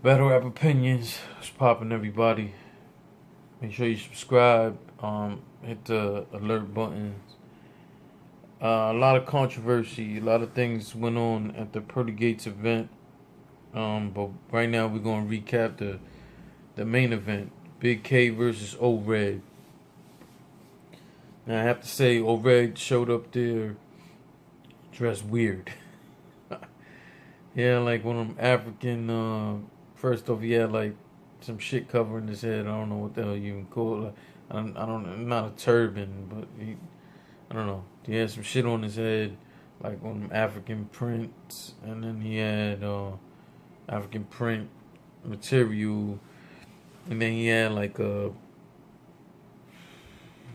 Battle Rap Opinions. What's popping, everybody? Make sure you subscribe. Hit the alert buttons. A lot of controversy. A lot of things went on at the Pearly Gates event. But right now we're gonna recap the main event: Big K versus O Red. Now I have to say, O Red showed up there dressed weird. Yeah, like one of them African. First off, he had like some shit covering his head. I don't know what the hell you even call it. Like, I don't. Not a turban, but I don't know. He had some shit on his head, like one of them African prints, and then he had African print material, and then he had like a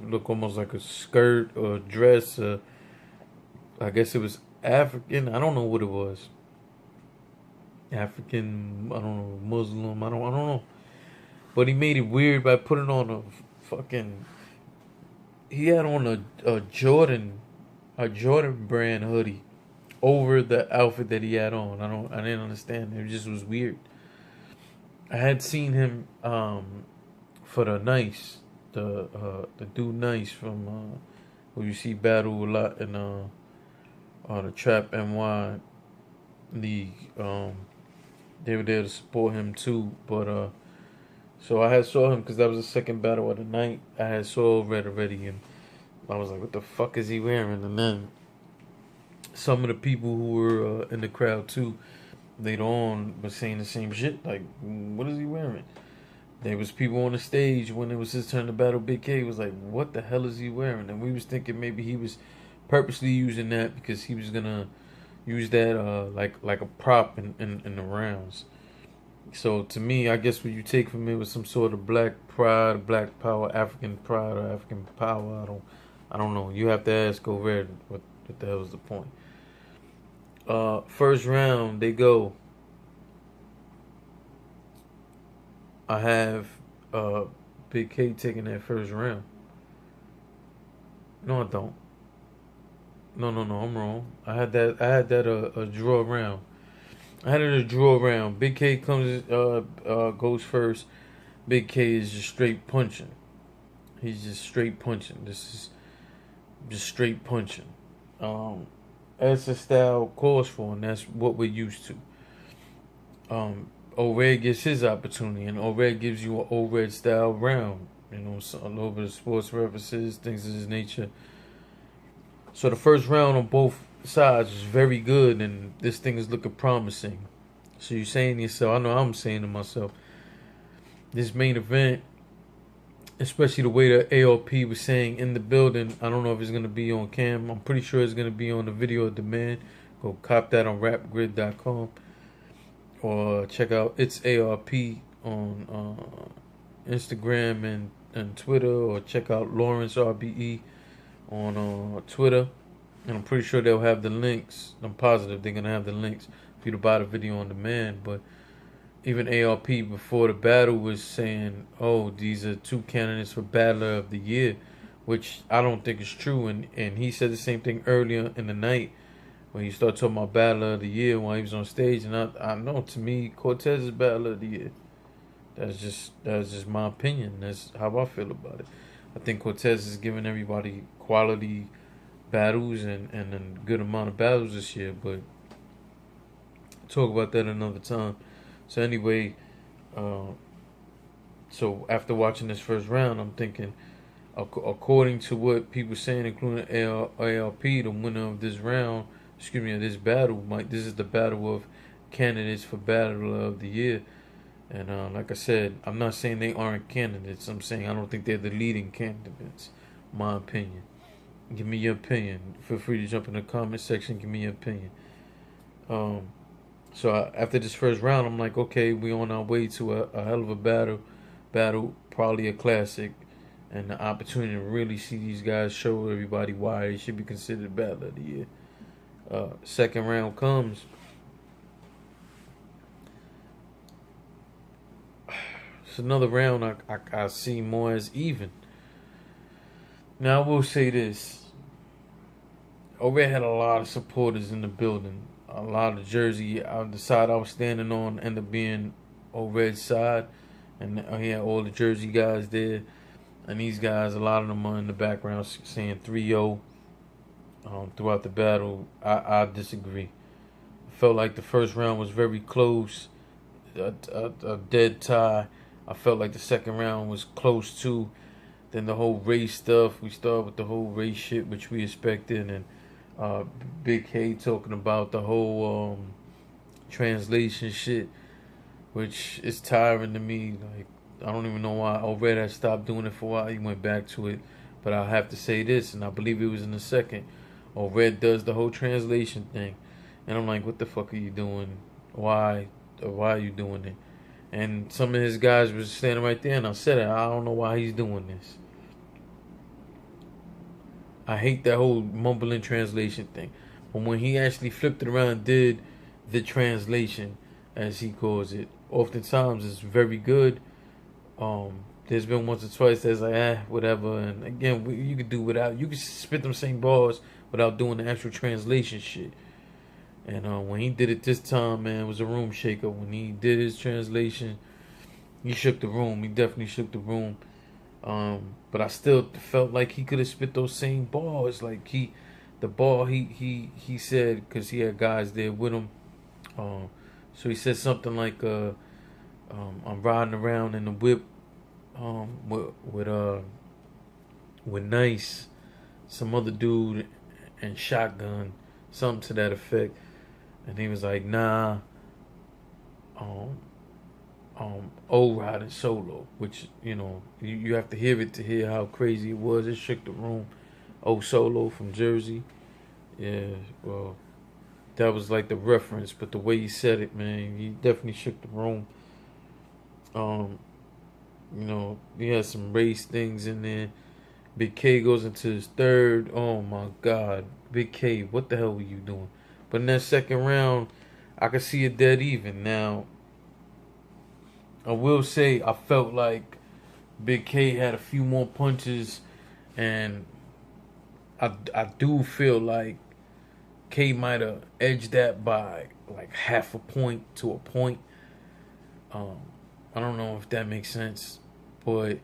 look almost like a skirt or a dress. I guess it was African. I don't know what it was. African, I don't know, Muslim, I don't know. But he made it weird by putting on a fucking. He had on a Jordan brand hoodie over the outfit that he had on. I didn't understand. It just was weird. I had seen him for the the dude Nice from who you see battle a lot in the Trap NY league. They were there to support him too, but so I had saw him because that was the second battle of the night. I had saw Red already, and I was like, "What the fuck is he wearing?" And then some of the people who were in the crowd too, later on, were saying the same shit. Like, "What is he wearing?" There was people on the stage when it was his turn to battle Big K. Was like, "What the hell is he wearing?" And we was thinking maybe he was purposely using that because he was gonna use that like a prop in the rounds. So to me, I guess what you take from it was some sort of black pride, black power, African pride, or African power. I don't know. You have to ask over what the hell was the point. First round they go. I have Big K taking that first round. No, I don't. No, I'm wrong. I had that a draw round. I had it a draw round. Big K comes goes first. Big K is just straight punching. He's just straight punching. This is just straight punching. As the style calls for, and that's what we're used to. O-Red gets his opportunity, and O-Red gives you an O-Red style round. You know, so a little bit of sports references, things of this nature. So the first round on both sides is very good, and this thing is looking promising. So you're saying to yourself, I know I'm saying to myself, this main event, especially the way the ARP was saying in the building, I don't know if it's going to be on cam. I'm pretty sure it's going to be on the video of demand. Go cop that on rapgrid.com or check out It's ARP on Instagram and Twitter, or check out Lawrence RBE on Twitter, and I'm pretty sure they'll have the links. I'm positive they're gonna have the links for you to buy the video on demand. But even ARP before the battle was saying, "Oh, these are two candidates for Battler of the Year," which I don't think is true. And he said the same thing earlier in the night when he started talking about Battler of the Year while he was on stage. And I know, to me, Cortez is Battler of the Year. That's just my opinion. That's how I feel about it. I think Cortez is giving everybody quality battles and a good amount of battles this year, but talk about that another time. So anyway, so after watching this first round, I'm thinking, according to what people saying, including ARP, the winner of this round, of this battle, this is the battle of candidates for Battle of the Year. And like I said, I'm not saying they aren't candidates. I'm saying I don't think they're the leading candidates. My opinion. Give me your opinion. Feel free to jump in the comment section. Give me your opinion. So after this first round, I'm like, okay, we on our way to a hell of a battle, probably a classic, and the opportunity to really see these guys show everybody why they should be considered Battle of the Year. Second round comes. It's another round I see more as even. Now I will say this. O-Red had a lot of supporters in the building. A lot of jersey. The side I was standing on ended up being Old Red side, and he had all the Jersey guys there. And these guys, a lot of them are in the background saying 3-0 throughout the battle. I disagree. I felt like the first round was very close, a dead tie. I felt like the second round was close too. Then the whole race stuff, we started with the whole race shit, which we expected, and Big K talking about the whole translation shit, which is tiring to me. Like, I don't even know why Red had stopped doing it for a while. He went back to it. But I have to say this, and I believe it was in the second. Red does the whole translation thing. And I'm like, what the fuck are you doing? Why are you doing it? And some of his guys was standing right there, and I said it. I don't know why he's doing this. I hate that whole mumbling translation thing. But when he actually flipped it around and did the translation, as he calls it, oftentimes it's very good. There's been once or twice that's like, whatever. And again, you could do without, you could spit them same bars without doing the actual translation shit. And when he did it this time, man, it was a room shaker. When he did his translation, he shook the room. He definitely shook the room. But I still felt like he could have spit those same bars. Like he said, because he had guys there with him. So he said something like, I'm riding around in the whip with Nice, some other dude, and Shotgun, something to that effect. And he was like, nah, riding solo, which, you know, you have to hear it to hear how crazy it was. It shook the room. Solo from Jersey. Yeah, well, that was like the reference, but the way he said it, man, he definitely shook the room. You know, he had some race things in there. Big K goes into his third. Oh my God, Big K, what the hell were you doing? But in that second round, I could see it dead even. Now, I will say I felt like Big K had a few more punches, and I do feel like K might have edged that by like half a point to a point. I don't know if that makes sense, but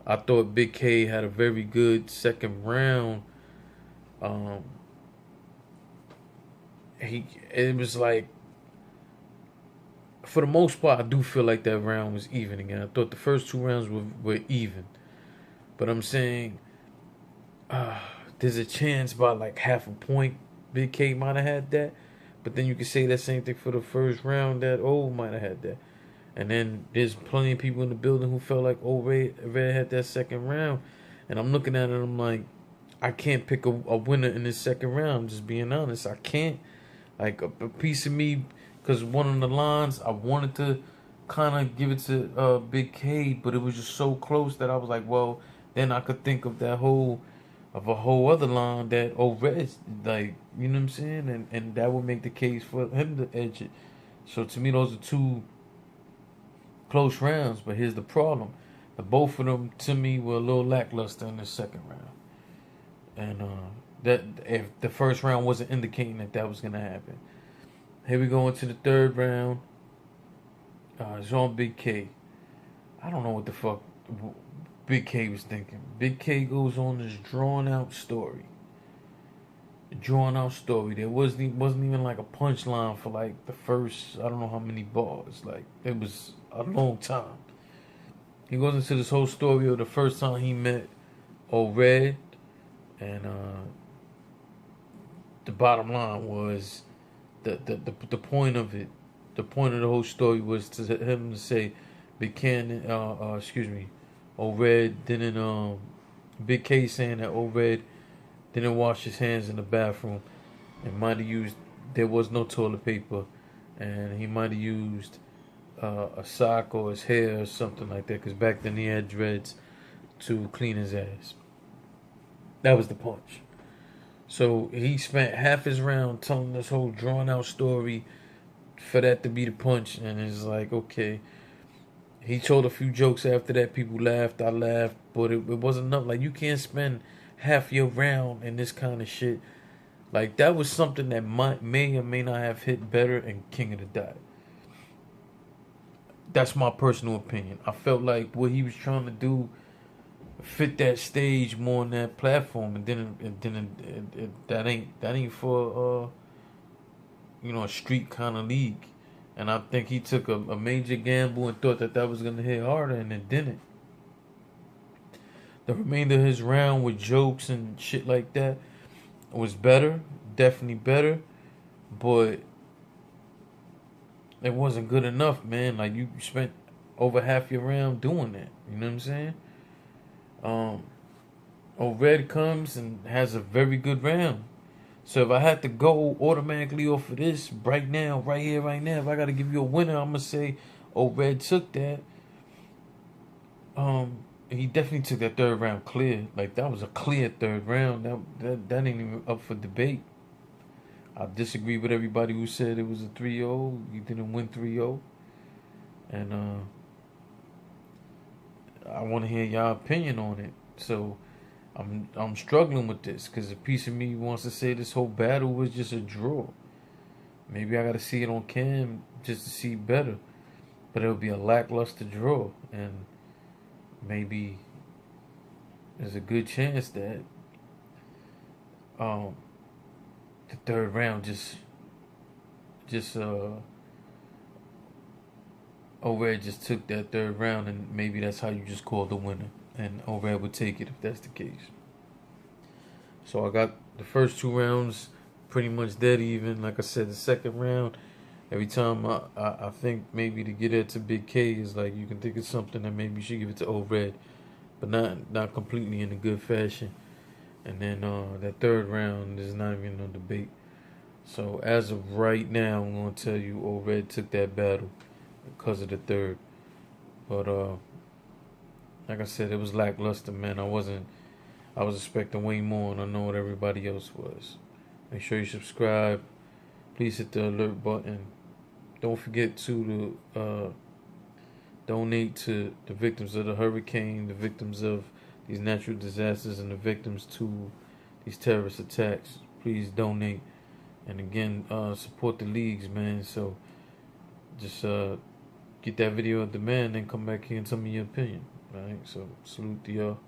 I thought Big K had a very good second round. It was like, for the most part, I do feel like that round was even again. I thought the first two rounds were even, but I'm saying there's a chance by like half a point Big K might have had that, but then you could say that same thing for the first round that might have had that. And then there's plenty of people in the building who felt like Red had that second round. And I'm looking at it and I'm like, I can't pick a winner in this second round. Just being honest, I can't. Like a piece of me, because one of the lines I wanted to kind of give it to Big K, but it was just so close that I was like, well, then I could think of a whole other line that Red, like, you know what I'm saying, and that would make the case for him to edge it. So to me, those are two close rounds, but here's the problem: both of them to me were a little lackluster in the second round, and that if the first round wasn't indicating that was gonna happen. Here we go into the third round. It's on Big K. I don't know what the fuck Big K was thinking. Big K goes on this drawn out story. There wasn't even like a punchline for like the first, I don't know how many bars. Like, it was a long time. He goes into this whole story of the first time he met Red, and the bottom line was the point of it. The point of the whole story was to him to say, Red didn't. Big K saying that Red didn't wash his hands in the bathroom and might have used. There was no toilet paper, and he might have used a sock or his hair or something like that. Because back then he had dreads to clean his ass. That was the punch. So he spent half his round telling this whole drawn out story for that to be the punch, and it's like, okay. He told a few jokes after that. People laughed. I laughed, but it wasn't enough. Like, you can't spend half your round in this kind of shit. Like, that was something that may or may not have hit better in King of the Dot. That's my personal opinion. I felt like what he was trying to do fit that stage more on that platform, and then that ain't for a street kind of league. And I think he took a major gamble and thought that was gonna hit harder, and it didn't. The remainder of his round with jokes and shit like that was better, definitely better, but it wasn't good enough, man. Like, you spent over half your round doing that. You know what I'm saying? Red comes and has a very good round. So if I had to go automatically off of this right now, right here, right now, if I got to give you a winner, I'm gonna say Red took that. He definitely took that third round clear. Like, that was a clear third round. That ain't even up for debate. I disagree with everybody who said it was a 3-0. He didn't win 3-0. And I want to hear y'all opinion on it. So I'm struggling with this because a piece of me wants to say this whole battle was just a draw. Maybe I got to see it on cam just to see better. But it'll be a lackluster draw. And maybe there's a good chance that the third round just Red just took that third round, and maybe that's how you just call the winner, and Red would take it if that's the case. So I got the first two rounds pretty much dead even. Like I said, the second round, every time I think maybe to get it to Big K is like you can think of something that maybe you should give it to Red, but not completely in a good fashion. And then that third round, there's not even no debate. So as of right now, I'm going to tell you Red took that battle because of the third. But like I said, it was lackluster, man. I was expecting way more, and I know what everybody else was. Make sure you subscribe. Please hit the alert button. Don't forget to donate to the victims of the hurricane, the victims of these natural disasters, and the victims to these terrorist attacks. Please donate. And again, support the leagues, man. So just get that video on demand and come back here and tell me your opinion. All right? So salute to y'all.